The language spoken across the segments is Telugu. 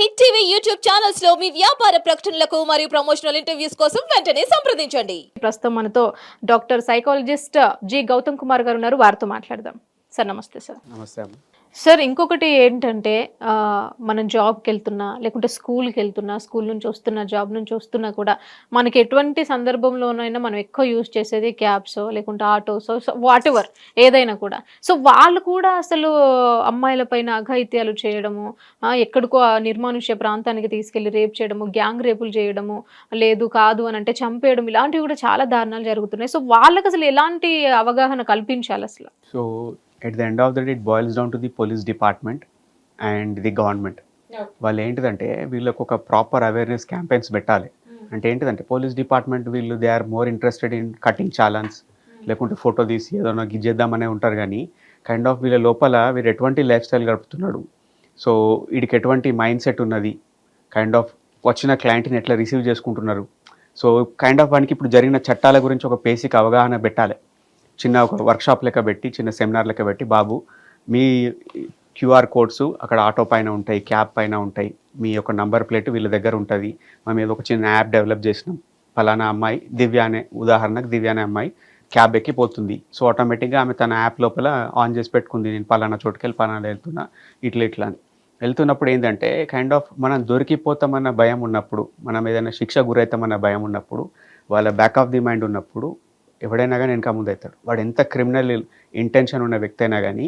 హిట్ టీవీ యూట్యూబ్ ఛానల్స్ లో మీ వ్యాపార ప్రకటనలకు మరియు ప్రమోషనల్ ఇంటర్వ్యూస్ కోసం వెంటనే సంప్రదించండి. ప్రస్తుతం మనతో doctor psychologist G Gautam Kumar గారు ఉన్నారు. వారితో మాట్లాడదాం. సార్ నమస్తే సార్. నమస్తే అమ్మ. సార్ ఇంకొకటి ఏంటంటే మనం జాబ్కి వెళ్తున్నా లేకుంటే స్కూల్కి వెళ్తున్నా, స్కూల్ నుంచి వస్తున్నా, జాబ్ నుంచి వస్తున్నా కూడా మనకి ఎటువంటి సందర్భంలోనైనా మనం ఎక్కువ యూజ్ చేసేది క్యాబ్స్ లేకుంటే ఆటోస్, వాట్ ఎవర్ ఏదైనా కూడా. సో వాళ్ళు కూడా అసలు అమ్మాయిల పైన అఘాయిత్యాలు చేయడము, ఎక్కడికో నిర్మానుష్య ప్రాంతానికి తీసుకెళ్లి రేప్ చేయడము, గ్యాంగ్ రేపులు చేయడము, లేదు కాదు అని అంటే చంపేయడం, ఇలాంటివి కూడా చాలా దారుణాలు జరుగుతున్నాయి. సో వాళ్ళకి అసలు ఎలాంటి అవగాహన కల్పించాలి అసలు? So at the end of the day it boils down to the police department and the government. వాళ్ళు ఏంటిదంటే వీళ్ళకి ఒక ప్రాపర్ అవేర్నెస్ క్యాంపెయిన్స్ పెట్టాలి. అంటే ఏంటిదంటే పోలీస్ డిపార్ట్మెంట్ వీళ్ళు they are more interested in cutting challans, లేకుంటే ఫోటో తీసి ఏదైనా గిజ్జేద్దామనే ఉంటారు. కానీ కైండ్ ఆఫ్ వీళ్ళ లోపల వీరు ఎటువంటి లైఫ్ స్టైల్ గడుపుతున్నాడు, సో వీడికి ఎటువంటి మైండ్ సెట్ ఉన్నది, కైండ్ ఆఫ్ వచ్చిన క్లయింట్ని ఎట్లా రిసీవ్ చేసుకుంటున్నారు. సో కైండ్ ఆఫ్ వానికి ఇప్పుడు జరిగిన చట్టాల గురించి ఒక బేసిక్ అవగాహన పెట్టాలి. చిన్న ఒక వర్క్షాప్ లెక్క పెట్టి, చిన్న సెమినార్ లెక్క పెట్టి, బాబు మీ క్యూఆర్ కోడ్స్ అక్కడ ఆటో పైన ఉంటాయి, క్యాబ్ పైన ఉంటాయి, మీ యొక్క నంబర్ ప్లేట్ వీళ్ళ దగ్గర ఉంటుంది, మేము ఏదో ఒక చిన్న యాప్ డెవలప్ చేసినాం, ఫలానా అమ్మాయి దివ్య అనే, ఉదాహరణకు దివ్య అనే అమ్మాయి క్యాబ్ ఎక్కిపోతుంది. సో ఆటోమేటిక్గా ఆమె తన యాప్ లోపల ఆన్ చేసి పెట్టుకుంది, నేను పలానా చోటుకెళ్ళి పలానా వెళ్తున్నా, ఇట్లా అని. వెళ్తున్నప్పుడు ఏంటంటే కైండ్ ఆఫ్ మనం దొరికిపోతామన్న భయం ఉన్నప్పుడు, మనం ఏదైనా శిక్ష గురవుతామన్న భయం ఉన్నప్పుడు, వాళ్ళ బ్యాక్ ఆఫ్ ది మైండ్ ఉన్నప్పుడు ఎవడైనా కానీ వెనక ముందు అవుతాడు. వాడు ఎంత క్రిమినల్ ఇంటెన్షన్ ఉన్న వ్యక్తి అయినా కానీ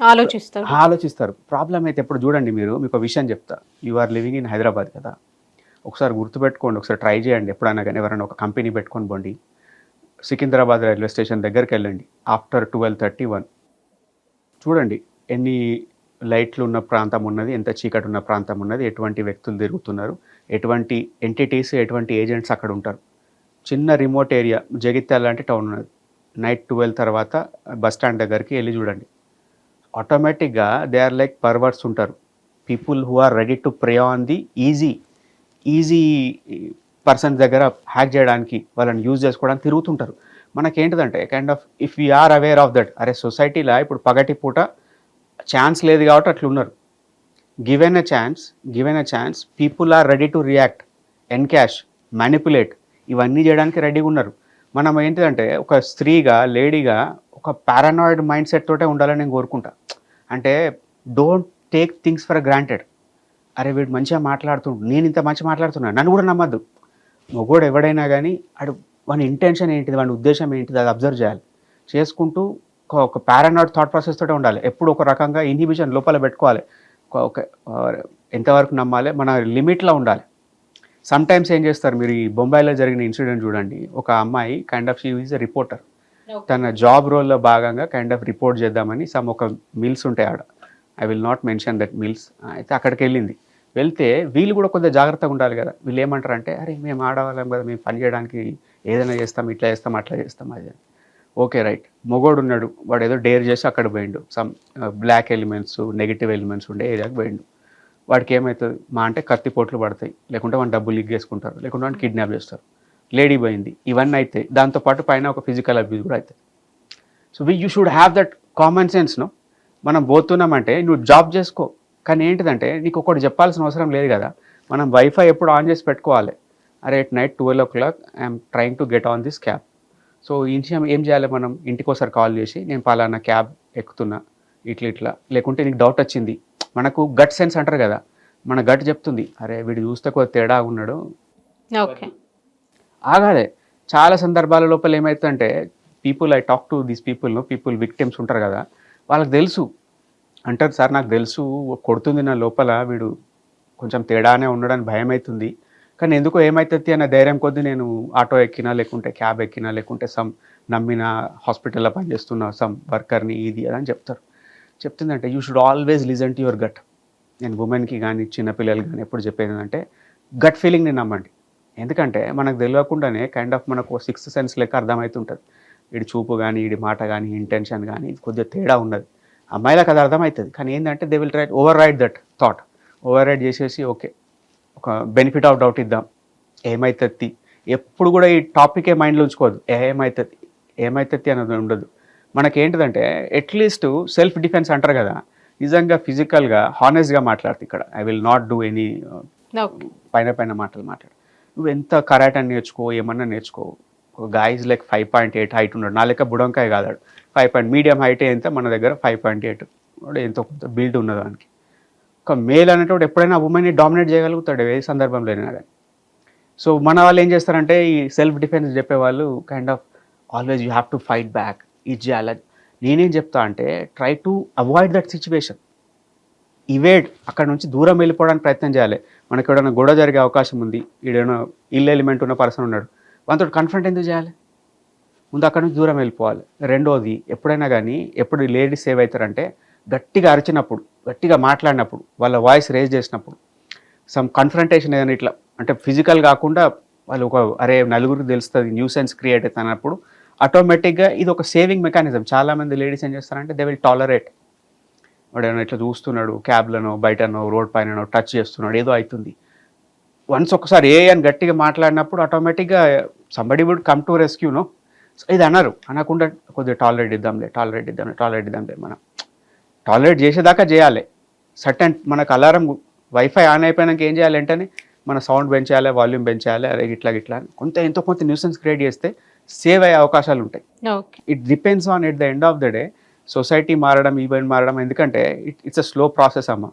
ఆలోచిస్తారు. ప్రాబ్లం అయితే ఎప్పుడు చూడండి, మీకు ఒక విషయం చెప్తా. You are living in Hyderabad కదా, ఒకసారి గుర్తుపెట్టుకోండి, ఒకసారి ట్రై చేయండి. ఎప్పుడైనా కానీ ఎవరైనా ఒక కంపెనీ పెట్టుకొని పోండి, సికింద్రాబాద్ రైల్వే స్టేషన్ దగ్గరికి వెళ్ళండి ఆఫ్టర్ 12:31. చూడండి ఎన్ని లైట్లు ఉన్న ప్రాంతం ఉన్నది, ఎంత చీకటి ఉన్న ప్రాంతం ఉన్నది, ఎటువంటి వ్యక్తులు తిరుగుతున్నారు, ఎటువంటి ఎంటిటీస్, ఎటువంటి ఏజెంట్స్ అక్కడ ఉంటారు. చిన్న రిమోట్ ఏరియా జగిత్యాల లాంటి టౌన్ ఉన్నది, నైట్ 12 తర్వాత బస్ స్టాండ్ దగ్గరికి వెళ్ళి చూడండి, ఆటోమేటిక్గా దే ఆర్ లైక్ పర్వర్స్ ఉంటారు. People who are ready to prey on the easy persons దగ్గర హ్యాక్ చేయడానికి, వాళ్ళని యూజ్ చేసుకోవడానికి తిరుగుతుంటారు. మనకేంటిదంటే kind of if you are aware of that, అరే సొసైటీలో ఇప్పుడు పగటి పూట ఛాన్స్ లేదు కాబట్టి అట్లా ఉన్నారు. Given a chance people are ready to react, encash, manipulate, ఇవన్నీ చేయడానికి రెడీగా ఉన్నారు. మనం ఏంటిదంటే ఒక స్త్రీగా, లేడీగా ఒక పారానాయిడ్ మైండ్ సెట్ తోటే ఉండాలని నేను కోరుకుంటా. అంటే don't take things for granted. అరే వీడు మంచిగా మాట్లాడుతుండు, నేను ఇంత మంచిగా మాట్లాడుతున్నాను, నన్ను కూడా నమ్మద్దు. మగోడు ఎవడైనా కానీ వాని ఇంటెన్షన్ ఏంటిది, వాని ఉద్దేశం ఏంటిది, అది అబ్జర్వ్ చేయాలి. చేసుకుంటూ ఒక పారానాయిడ్ థాట్ ప్రాసెస్ తోటే ఉండాలి. ఎప్పుడు ఒక రకంగా ఇన్హిబిషన్ లోపల పెట్టుకోవాలి. ఒక ఎంతవరకు నమ్మాలి, మన లిమిట్లో ఉండాలి. సమ్ టైమ్స్ ఏం చేస్తారు, మీరు ఈ బొంబాయిలో జరిగిన ఇన్సిడెంట్ చూడండి. ఒక అమ్మాయి kind of she is a reporter, తన జాబ్ రోల్లో భాగంగా కైండ్ ఆఫ్ రిపోర్ట్ చేద్దామని ఒక మిల్స్ ఉంటాయి ఆడ, I will not mention that mills. అయితే అక్కడికి వెళ్ళింది. వెళ్తే వీళ్ళు కూడా కొద్దిగా జాగ్రత్తగా ఉండాలి కదా. వీళ్ళు ఏమంటారంటే, అరే మేము ఆడవాళ్ళం కదా, మేము పని చేయడానికి ఏదైనా చేస్తాం, ఇట్లా చేస్తాం, అట్లా చేస్తాం, అది. ఓకే రైట్, మొగోడు ఉన్నాడు, వాడు ఏదో డేర్ చేసి అక్కడ పోయిండు, some block elements, negative elements ఉండే ఏరియాకి పోయిండు. వాడికి ఏమవుతుంది మా అంటే కత్తిపోట్లు పడతాయి, లేకుంటే వాడిని డబ్బులు లిగ్గేసుకుంటారు, లేకుంటే వాడిని కిడ్నాప్ చేస్తారు, లేడీ పోయింది, ఇవన్నీ అయితే దాంతోపాటు పైన ఒక ఫిజికల్ అబ్యూస్ కూడా అవుతుంది. So you should have that common సెన్స్ను. మనం పోతున్నామంటే నువ్వు జాబ్ చేసుకో, కానీ ఏంటిదంటే నీకు ఒకటి చెప్పాల్సిన అవసరం లేదు కదా. మనం వైఫై ఎప్పుడు ఆన్ చేసి పెట్టుకోవాలి. అరే at night 12 o'clock I'm trying to get on this cab. So ఈ విషయం ఏం చేయాలి, మనం ఇంటికోసారి కాల్ చేసి నేను పలానా క్యాబ్ ఎక్కుతున్నా, ఇట్లా, లేకుంటే నీకు డౌట్ వచ్చింది, మనకు గట్ సెన్స్ అంటారు కదా, మన గట్ చెప్తుంది, అరే వీడు చూస్తే కొద్ది తేడా ఉన్నాడు, ఓకే ఆగాలి. చాలా సందర్భాల లోపల ఏమవుతుందంటే I talk to these people victims ఉంటారు కదా, వాళ్ళకి తెలుసు అంటారు, సార్ నాకు తెలుసు కొడుతుంది నా లోపల, వీడు కొంచెం తేడానే ఉండడానికి భయం అవుతుంది, కానీ ఎందుకో ఏమవుతుంది అన్న ధైర్యం కొద్దీ నేను ఆటో ఎక్కినా, లేకుంటే క్యాబ్ ఎక్కినా, లేకుంటే సమ్ నమ్మిన హాస్పిటల్లో పనిచేస్తున్న సమ్ వర్కర్ని ఇది అని చెప్తారు. చెప్తుందంటే you should always listen to your gut. నేను ఉమెన్కి కానీ చిన్నపిల్లలు కానీ ఎప్పుడు చెప్పేది ఏంటంటే గట్ ఫీలింగ్ని నమ్మండి. ఎందుకంటే మనకు తెలియకుండానే కైండ్ ఆఫ్ మనకు సిక్స్త్ సెన్స్ లెక్క అర్థమవుతుంటుంది. వీడి చూపు కానీ, వీడి మాట కానీ, ఇంటెన్షన్ కానీ కొద్దిగా తేడా ఉన్నది. అమ్మాయిలకు అది అర్థమవుతుంది, కానీ ఏంటంటే they will override that thought. Override చేసేసి ఓకే ఒక బెనిఫిట్ ఆఫ్ డౌట్ ఇద్దాం, ఏమవుతుంది. ఎప్పుడు కూడా ఈ టాపికే మైండ్లో ఉంచుకోవద్దు, ఏమవుతుంది అన్నది ఉండదు. మనకేంటిదంటే అట్లీస్ట్ సెల్ఫ్ డిఫెన్స్ అంటారు కదా, నిజంగా ఫిజికల్గా హానెస్ట్గా మాట్లాడుతూ ఇక్కడ I will not do any okay. పైన మాటలు మాట్లాడు. నువ్వు ఎంత కరాటే నేర్చుకో, ఏమన్నా నేర్చుకో, ఒక గాయ ఇస్ లైక్ 5.8 హైట్ ఉన్నాడు, నా లెక్క బుడంకాయ కాదాడు, 5 మీడియం హైట్ ఎంత మన దగ్గర 5.8 ఎంతో కొంత బిల్డ్ ఉన్నది దానికి. ఒక మేల్ అనేటప్పుడు ఎప్పుడైనా ఉమెన్ని డామినేట్ చేయగలుగుతాడు ఏ సందర్భంలో అయినా కానీ. సో మన వాళ్ళు ఏం చేస్తారంటే ఈ సెల్ఫ్ డిఫెన్స్ చెప్పేవాళ్ళు kind of always you have to fight back, ఇది చేయాలి. నేనేం చెప్తా అంటే try to avoid that situation, evade అక్కడ నుంచి దూరం వెళ్ళిపోవడానికి ప్రయత్నం చేయాలి. మనకి ఎవడైనా గొడవ జరిగే అవకాశం ఉంది, ఈడైనా ఇల్ ఎలిమెంట్ ఉన్న పర్సన్ ఉన్నాడు, వాళ్ళతో కన్ఫ్రంట్ ఎందుకు చేయాలి, ముందు అక్కడ నుంచి దూరం వెళ్ళిపోవాలి. రెండోది, ఎప్పుడైనా కానీ ఎప్పుడు లేడీస్ సేవ్ అవుతారంటే గట్టిగా అరిచినప్పుడు, గట్టిగా మాట్లాడినప్పుడు, వాళ్ళ వాయిస్ రేజ్ చేసినప్పుడు, సమ్ కన్ఫ్రంటేషన్ ఏదైనా ఇట్లా అంటే ఫిజికల్ కాకుండా వాళ్ళు ఒక అరే నలుగురికి తెలుస్తుంది న్యూసెన్స్ క్రియేట్ అవుతుంది అన్నప్పుడు ఆటోమేటిక్గా ఇది ఒక సేవింగ్ మెకానిజం. చాలామంది లేడీస్ ఏం చేస్తారంటే దే విల్ టాలరేట్, వాడు ఏమైనా ఇట్లా చూస్తున్నాడు క్యాబ్లోనో బయటనో రోడ్ పైననో టచ్ చేస్తున్నాడు ఏదో అవుతుంది, వన్స్ ఒకసారి ఏ అని గట్టిగా మాట్లాడినప్పుడు ఆటోమేటిక్గా సంబడి వుడ్ కమ్ టు రెస్క్యూనో. ఇది అన్నారు, అనకుండా కొద్దిగా టాలరేట్ ఇద్దాంలే మనం టాలరేట్ చేసేదాకా చేయాలి. సర్టెన్ మనకు అలారం వైఫై ఆన్ అయిపోయినాక ఏం చేయాలి వెంటనే మన సౌండ్ పెంచాలి, వాల్యూమ్ పెంచాలి, అరే ఇట్లా ఎంతో కొంత న్యూసెన్స్ క్రియేట్ చేస్తే సేవ్ అయ్యే అవకాశాలు ఉంటాయి. Okay. It depends on at the end of the day society మారడం, ఈవెంట్ మారడం, ఎందుకంటే ఇట్స్ అ స్లో ప్రాసెస్ అమ్మ.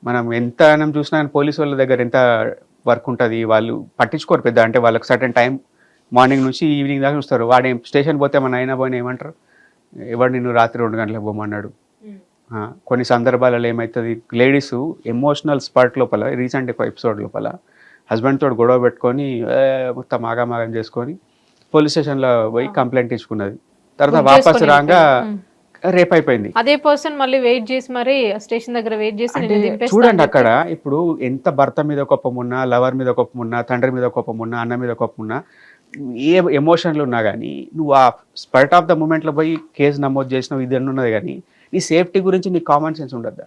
మనం ఎంత చూసినా పోలీసు వాళ్ళ దగ్గర ఎంత వర్క్ ఉంటుంది, వాళ్ళు పట్టించుకోరు పెద్ద, అంటే వాళ్ళకి సర్టెన్ టైం మార్నింగ్ నుంచి ఈవినింగ్ దాకా చూస్తారు. వాడు స్టేషన్ పోతే మన అయినా పోయినా ఏమంటారు, ఎవడు నిన్ను రాత్రి 2 గంటలకు పోమన్నాడు. కొన్ని సందర్భాలలో ఏమవుతుంది, లేడీస్ ఎమోషనల్ స్పాట్ లోపల రీసెంట్ ఒక ఎపిసోడ్ లోపల హస్బెండ్ తోటి గొడవ పెట్టుకొని మొత్తం ఆగమాగం చేసుకొని పోలీస్ స్టేషన్లో పోయి కంప్లైంట్ ఇచ్చుకున్నది. తర్వాత వాపస్ రాగా రేప్ అయిపోయింది. అదే పర్సన్ మళ్ళీ వెయిట్ చేసి మరి స్టేషన్ దగ్గర వెయిట్ చేసి అంటే చూడండి అక్కడ ఇప్పుడు ఎంత భర్త మీద కోపం ఉన్నా, లవర్ మీద కోపం ఉన్నా, తండ్రి మీద కోపం ఉన్నా, అన్న మీద కోపం ఉన్నా, ఏ ఎమోషన్లు ఉన్నా కానీ నువ్వు ఆ స్పర్ట్ ఆఫ్ ద మూమెంట్లో పోయి కేసు నమోదు చేసినావు, ఇది ఉన్నది కానీ నీ సేఫ్టీ గురించి నీకు కామన్ సెన్స్ ఉండద్దా?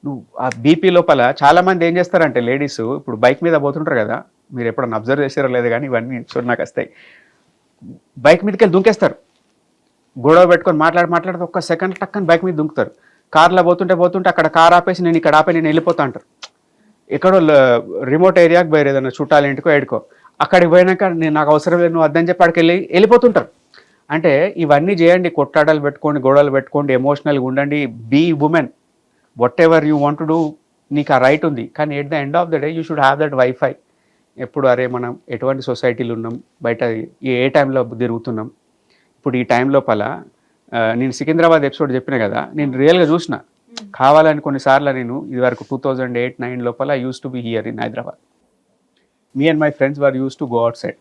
నువ్వు ఆ బీపీ లోపల చాలామంది ఏం చేస్తారంటే లేడీస్ ఇప్పుడు బైక్ మీద పోతుంటారు కదా, మీరు ఎప్పుడన్నా అబ్జర్వ్ చేసారో లేదు కానీ ఇవన్నీ చూడు నాకు వస్తాయి, బైక్ మీదకి వెళ్ళి దుంకేస్తారు, గొడవ పెట్టుకొని మాట్లాడితే ఒక్క సెకండ్ టక్కని బైక్ మీద దుంకుతారు. కార్లో పోతుంటే అక్కడ కార్ ఆపేసి నేను ఇక్కడ ఆపే నేను వెళ్ళిపోతా అంటారు. ఎక్కడో రిమోట్ ఏరియాకి పోయారు, ఏదైనా చుట్టాల ఇంటికో ఎడుకో, అక్కడికి పోయినాక నేను నాకు అవసరం లేదు నువ్వు అద్దని చెప్పి అక్కడికి వెళ్ళిపోతుంటారు. అంటే ఇవన్నీ చేయండి, కొట్టాడలు పెట్టుకోండి, గొడవలు పెట్టుకోండి, ఎమోషనల్గా ఉండండి, be women, whatever you want to do, నీకు ఆ రైట్ ఉంది. కానీ at the end of the day you should have that wifi. ఎప్పుడు అరే మనం ఎటువంటి సొసైటీలు ఉన్నాం, బయట ఏ టైంలో తిరుగుతున్నాం. ఇప్పుడు ఈ టైం లోపల నేను సికింద్రాబాద్ ఎపిసోడ్ చెప్పిన కదా, నేను రియల్గా చూసిన, కావాలని కొన్నిసార్లు నేను ఇది వరకు 2008-9 లోపల use to be here in Hyderabad. Me and my friends were use to go outside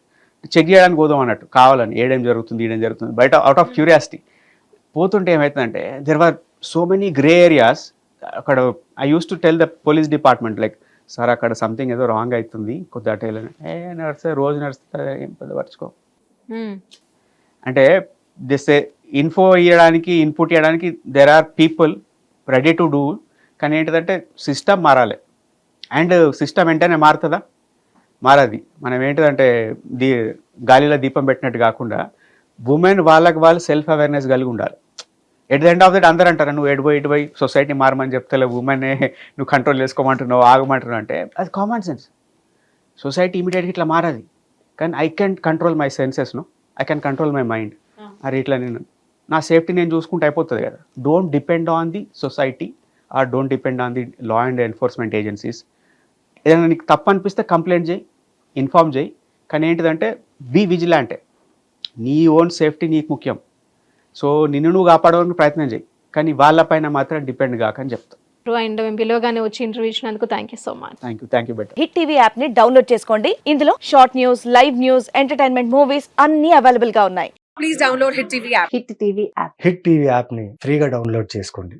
check చేయడానికి పోదాం అన్నట్టు, కావాలని ఈడేం జరుగుతుంది బయట అవుట్ ఆఫ్ క్యూరియాసిటీ. పోతుంటే ఏమవుతుందంటే there were so many grey areas. అక్కడ I use to tell the police department like sir అక్కడ సంథింగ్ ఏదో రాంగ్ అవుతుంది కొద్దిగా అటైల్, నడిస్తే రోజు నడుస్తుంది ఏం పెద్ద పరచుకో అంటే దిస్ ఇన్ఫో ఇవ్వడానికి ఇన్పుట్ ఇవ్వడానికి there are people ready to do. కానీ ఏంటిదంటే సిస్టమ్ మారాలి, అండ్ సిస్టమ్ వెంటనే మారుతుందా, మారది. మనం ఏంటిదంటే గాలిలో దీపం పెట్టినట్టు కాకుండా ఉమెన్ వాళ్ళకి వాళ్ళు సెల్ఫ్ అవేర్నెస్ కలిగి ఉండాలి. At the end of that అందరూ అంటారు నువ్వు ఎడిపోయి సొసైటీ మారమని చెప్తే ఉమెనే నువ్వు కంట్రోల్ చేసుకోమంటున్నావు, ఆగమంటున్నావు అంటే అది కామన్ సెన్స్. సొసైటీ ఇమీడియట్గా ఇట్లా మారది. కానీ ఐ కెన్ కంట్రోల్ మై సెన్సెస్ను, I can control my mind. అరే ఇట్లా నేను నా సేఫ్టీ నేను చూసుకుంటే అయిపోతుంది కదా. Don't depend on the society or don't depend on the law and enforcement agencies. ఏదైనా నీకు తప్పు అనిపిస్తే కంప్లైంట్ చేయి, ఇన్ఫార్మ్ చేయి. కానీ ఏంటిదంటే బీ విజిలాంటే, నీ ఓన్ సేఫ్టీ నీకు ముఖ్యం. సో నిన్ను నువ్వు కాపాడడానికి ప్రయత్నం చేయి, కానీ వాళ్ళపైన మాత్రం డిపెండ్ కాకని చెప్తాను. అండ్ మేము పిలవగానే వచ్చి ఇంటర్వ్యూ ఇచ్చినందుకు thank you so much. Thank you better. Hit TV app ని డౌన్లోడ్ చేసుకోండి. ఇందులో short news, live news, entertainment movies అన్ని అవైలబుల్ గా ఉన్నాయి. Please download Hit TV app. Hit TV యాప్ని ఫ్రీగా డౌన్లోడ్ చేసుకోండి.